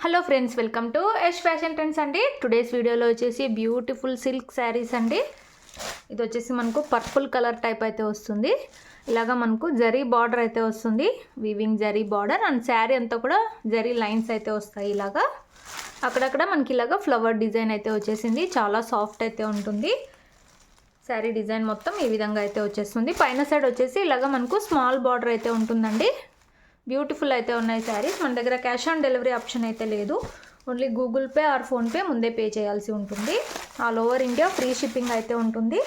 Hello friends, welcome to Yash fashion trends అండి. Today's వీడియోలో వచ్చేసి బ్యూటిఫుల్ సిల్క్ శారీస్ అండి. ఇది వచ్చేసి మనకు పర్పుల్ కలర్ టైప్ అయితే వస్తుంది. ఇలాగా మనకు జరీ బార్డర్ అయితే వస్తుంది, weaving zari border and sari అంతా కూడా జరీ లైన్స్ అయితే వస్తాయి. ఇలాగా అక్కడక్కడ మనకి ఇలాగా ఫ్లవర్ డిజైన్ అయితే వచ్చేసింది. చాలా సాఫ్ట్ అయితే ఉంటుంది. శారీ డిజైన్ మొత్తం ఈ విధంగా అయితే వచ్చేస్తుంది. పైన సైడ్ వచ్చేసి ఇలాగా మనకు స్మాల్ బార్డర్ అయితే ఉంటుందండి. బ్యూటిఫుల్ అయితే ఉన్నాయి శారీస్. మన దగ్గర క్యాష్ ఆన్ డెలివరీ ఆప్షన్ అయితే లేదు. Only Google pay are PhonePe ముందే పే చేయాల్సి ఉంటుంది. All over India free shipping అయితే ఉంటుంది.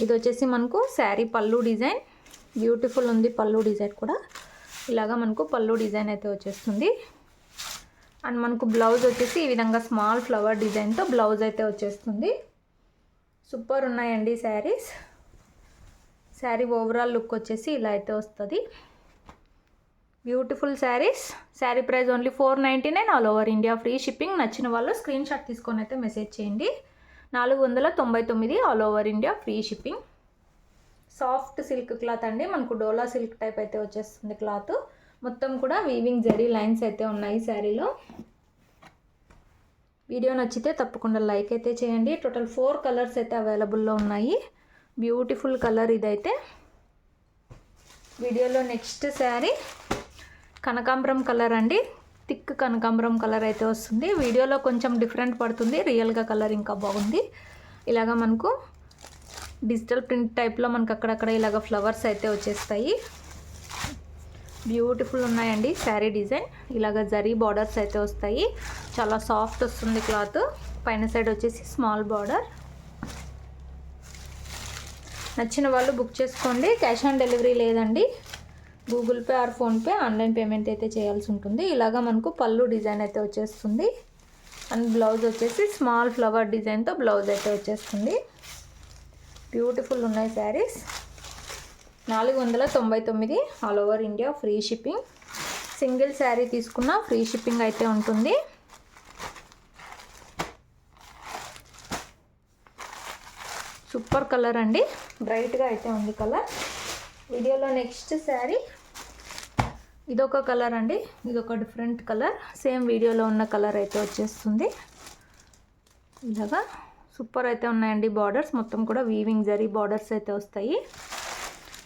ఇది వచ్చేసి మనకు శారీ పళ్ళు డిజైన్ బ్యూటిఫుల్ ఉంది. పళ్ళు డిజైన్ కూడా ఇలాగా మనకు పళ్ళు డిజైన్ అయితే వచ్చేస్తుంది. అండ్ మనకు బ్లౌజ్ వచ్చేసి ఈ విధంగా స్మాల్ ఫ్లవర్ డిజైన్తో బ్లౌజ్ అయితే వచ్చేస్తుంది. సూపర్ ఉన్నాయండి శారీస్. శారీ ఓవరాల్ లుక్ వచ్చేసి ఇలా అయితే వస్తుంది. Beautiful saris. Sari price only 499. All over India free shipping. నచ్చిన వాళ్ళు స్క్రీన్ షాట్ తీసుకొని అయితే మెసేజ్ చేయండి. 499 all over India free shipping. Soft silk cloth అండి. మనకు డోలా సిల్క్ టైప్ అయితే వచ్చేస్తుంది క్లాత్. మొత్తం కూడా వీవింగ్ జరీ లైన్స్ అయితే ఉన్నాయి శారీలో. వీడియో నచ్చితే తప్పకుండా లైక్ అయితే చేయండి. టోటల్ 4 కలర్స్ అయితే అవైలబుల్లో ఉన్నాయి. బ్యూటిఫుల్ కలర్ ఇదైతే. వీడియోలో నెక్స్ట్ శారీ కనకాంబరం కలర్ అండి. థిక్ కనకాంబరం కలర్ అయితే వస్తుంది. వీడియోలో కొంచెం డిఫరెంట్ పడుతుంది, రియల్గా కలర్ ఇంకా బాగుంది. ఇలాగా మనకు డిజిటల్ ప్రింట్ టైప్లో మనకు అక్కడక్కడ ఇలాగ ఫ్లవర్స్ అయితే వచ్చేస్తాయి. బ్యూటిఫుల్ ఉన్నాయండి శారీ డిజైన్. ఇలాగ జరీ బార్డర్స్ అయితే వస్తాయి. చాలా సాఫ్ట్ వస్తుంది క్లాత్. పైన సైడ్ వచ్చేసి స్మాల్ బార్డర్. నచ్చిన వాళ్ళు బుక్ చేసుకోండి. క్యాష్ ఆన్ డెలివరీ లేదండి. Google pay are PhonePe online payment అయితే చేయాల్సి ఉంటుంది. ఇలాగా మనకు పళ్ళు డిజైన్ అయితే వచ్చేస్తుంది. అండ్ బ్లౌజ్ వచ్చేసి స్మాల్ ఫ్లవర్ డిజైన్తో బ్లౌజ్ అయితే వచ్చేస్తుంది. బ్యూటిఫుల్ ఉన్నాయి saris. 499 all over India free shipping. Single sari తీసుకున్న ఫ్రీ షిప్పింగ్ అయితే ఉంటుంది. సూపర్ కలర్ అండి. బ్రైట్గా అయితే ఉంది కలర్. వీడియోలో నెక్స్ట్ శారీ ఇదొక కలర్ అండి. ఇదొక డిఫరెంట్ కలర్. సేమ్ వీడియోలో ఉన్న కలర్ అయితే వచ్చేస్తుంది. ఇలాగా సూపర్ అయితే ఉన్నాయండి. బార్డర్స్ మొత్తం కూడా వీవింగ్ జరీ బార్డర్స్ అయితే వస్తాయి.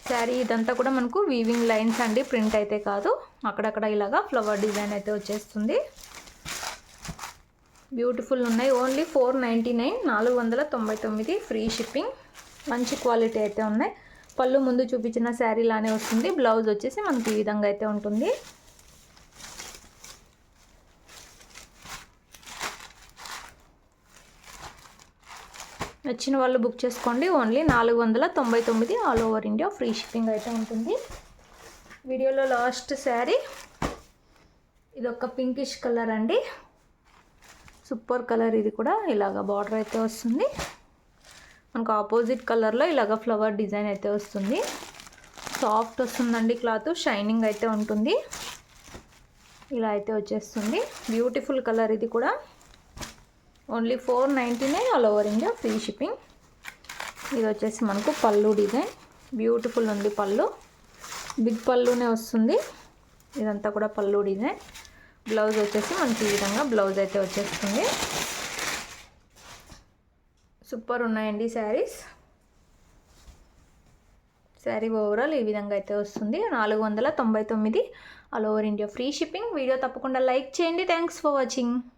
శారీ ఇదంతా కూడా మనకు వీవింగ్ లైన్స్ అండి, ప్రింట్ అయితే కాదు. అక్కడక్కడ ఇలాగా ఫ్లవర్ డిజైన్ అయితే వచ్చేస్తుంది. బ్యూటిఫుల్ ఉన్నాయి. Only 499 499 free shipping. మంచి క్వాలిటీ అయితే ఉన్నాయి. పళ్ళు ముందు చూపించిన శారీ లానే వస్తుంది. బ్లౌజ్ వచ్చేసి మనకి ఈ విధంగా అయితే ఉంటుంది. నచ్చిన వాళ్ళు బుక్ చేసుకోండి. Only 499 all over India free shipping అయితే ఉంటుంది. వీడియోలో లాస్ట్ శారీ ఇదొక పింకిష్ కలర్ అండి. Super colour. ఇది కూడా ఇలాగ బార్డర్ అయితే వస్తుంది. మనకు ఆపోజిట్ కలర్లో ఇలాగ ఫ్లవర్ డిజైన్ అయితే వస్తుంది. సాఫ్ట్ వస్తుందండి క్లాత్. షైనింగ్ అయితే ఉంటుంది. ఇలా అయితే వచ్చేస్తుంది. Beautiful colour. ఇది కూడా only 499 all over India free shipping. ఇది వచ్చేసి మనకు పళ్ళు డిజైన్. బ్యూటిఫుల్ ఉంది పళ్ళు. బిగ్ పళ్ళునే వస్తుంది. ఇదంతా కూడా పళ్ళు డిజైన్. బ్లౌజ్ వచ్చేసి మనకి ఈ విధంగా బ్లౌజ్ అయితే వచ్చేస్తుంది. సూపర్ ఉన్నాయండి శారీస్. శారీ ఓవరాల్ ఈ విధంగా అయితే వస్తుంది. 499 all over India free shipping. Video తప్పకుండా లైక్ చేయండి. Thanks for watching.